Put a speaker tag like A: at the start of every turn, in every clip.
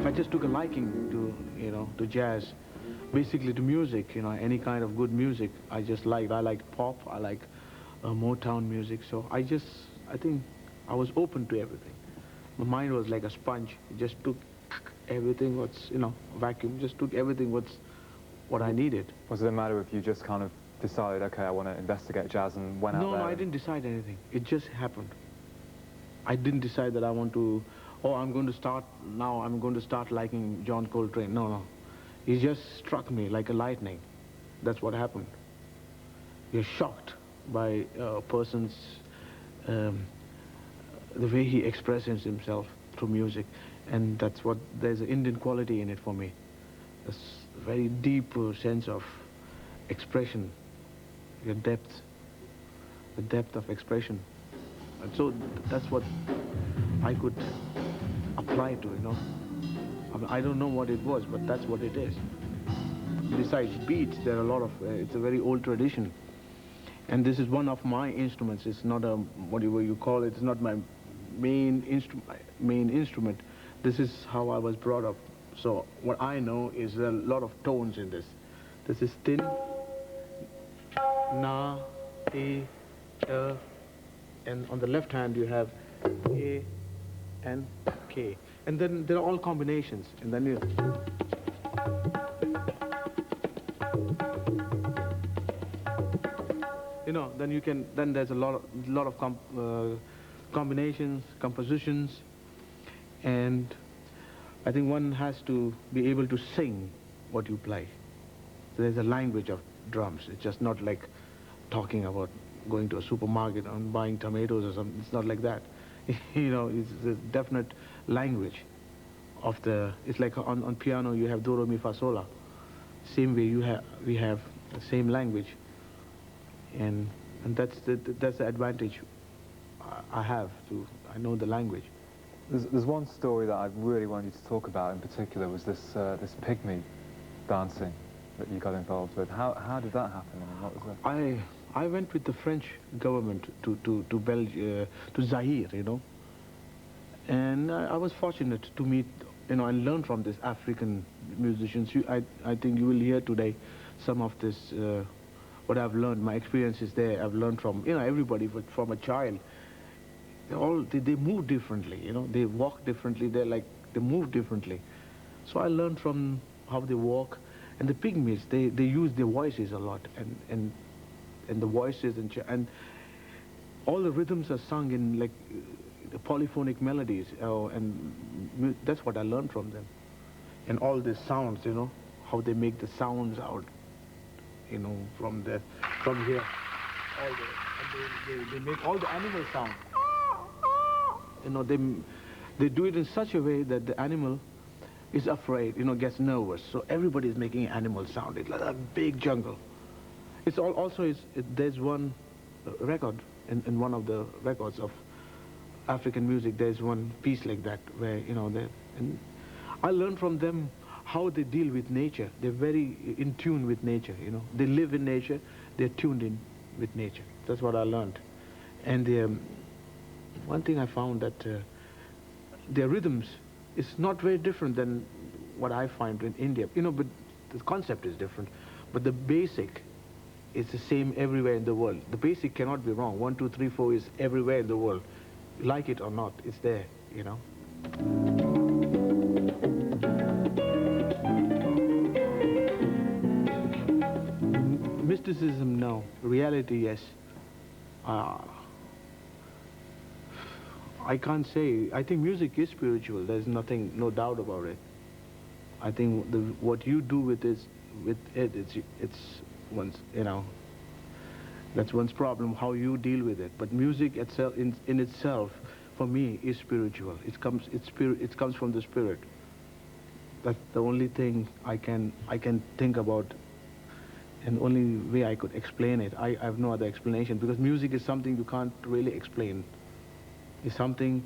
A: I just took a liking to, to jazz, basically to music, any kind of good music. I just liked. I liked pop. I like Motown music. So I think I was open to everything. My mind was like a sponge. It just took everything what's, vacuum. Just took everything what I needed.
B: Was it a matter of you just kind of decided, okay, I want to investigate jazz and went out there?
A: No, I didn't decide anything. It just happened. I didn't decide that I want to, I'm going to start liking John Coltrane. No. He just struck me like a lightning. That's what happened. You're shocked by a person's, the way he expresses himself through music. And there's an Indian quality in it for me. This very deep sense of expression, the depth of expression. And so that's what I could apply to, I mean, I don't know what it was, but that's what it is. Besides beats, there are a lot of, it's a very old tradition. And this is one of my instruments. It's not a, whatever you call it, it's not my main instrument. This is how I was brought up. So what I know is a lot of tones in this. This is thin, na, e, and on the left hand you have A and K. And then there are all combinations. And then then there's a lot of combinations, compositions, and I think one has to be able to sing what you play. So there's a language of drums. It's just not like talking about going to a supermarket and buying tomatoes or something. It's not like that. It's a definite language of the, it's like on piano you have do, re, mi, fa, sol, la. Same way we have the same language. And that's the advantage I know the language.
B: There's one story that I really wanted you to talk about in particular was this pygmy dancing that you got involved with. How did that happen? I mean, what was that?
A: I went with the French government to Zaire, you know, and I was fortunate to meet, you know, and learn from these African musicians. I think you will hear today some of this, what I've learned, my experiences there. I've learned from, you know, everybody, but from a child. They move differently, you know, they walk differently, they move differently. So I learned from how they walk. And the pygmies, they use their voices a lot, and the voices and all the rhythms are sung in like polyphonic melodies, and that's what I learned from them. And all the sounds, you know, how they make the sounds out, you know, from here, all they make all the animal sounds. You know, they do it in such a way that the animal is afraid, you know, gets nervous. So everybody is making animal sound. It's like a big jungle. It's there's one record in one of the records of African music. There's one piece like that where, you know, and I learned from them how they deal with nature. They're very in tune with nature, you know. They live in nature. They're tuned in with nature. That's what I learned. And one thing I found that their rhythms is not very different than what I find in India, you know, but the concept is different. But the basic is the same everywhere in the world. The basic cannot be wrong. 1, 2, 3, 4 is everywhere in the world. Like it or not, it's there, you know. Mysticism, no. Reality, yes. I can't say. I think music is spiritual. There's no doubt about it. I think what you do with it, it's one's, you know, that's one's problem. How you deal with it. But music itself, in itself, for me, is spiritual. It comes from the spirit. That's the only thing I can think about, and only way I could explain it. I have no other explanation, because music is something you can't really explain. It's something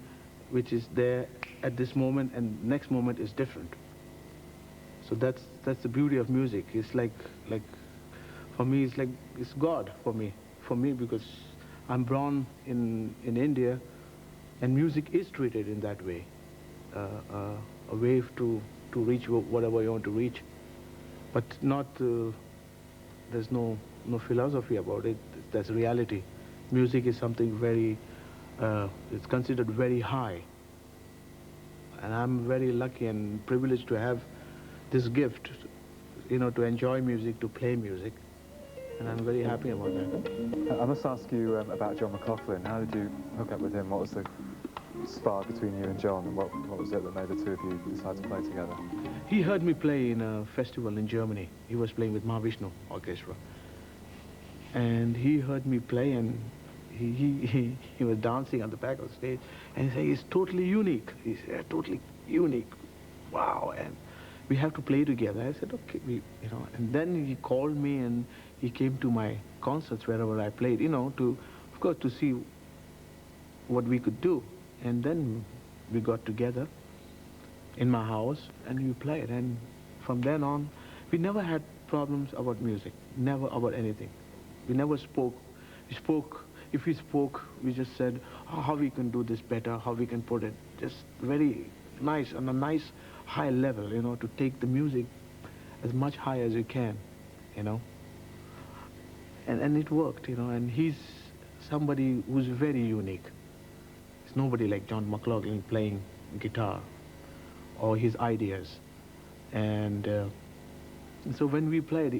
A: which is there at this moment, and next moment is different. So that's the beauty of music. It's like for me, it's God for me, because I'm born in India, and music is treated in that way, a way to reach whatever you want to reach, but not. There's no philosophy about it. That's reality. Music is something very. It's considered very high, and I'm very lucky and privileged to have this gift, you know, to enjoy music, to play music, and I'm very happy about that.
B: I must ask you about John McLaughlin. How did you hook up with him? What was the spark between you and John, and what was it that made the two of you decide to play together?
A: He heard me play in a festival in Germany. He was playing with Mahavishnu Orchestra, and he heard me play, and he was dancing on the back of the stage, and he said, "It's totally unique." He said, "Totally unique, wow!" And we have to play together. I said, "Okay," you know. And then he called me, and he came to my concerts wherever I played, you know, of course, to see what we could do. And then we got together in my house, and we played. And from then on, we never had problems about music, never about anything. We never spoke. If we spoke, we just said, how we can do this better, how we can put it just very nice, on a nice high level, you know, to take the music as much high as you can, you know. And it worked, you know, and he's somebody who's very unique. There's nobody like John McLaughlin playing guitar, or his ideas. And so when we played,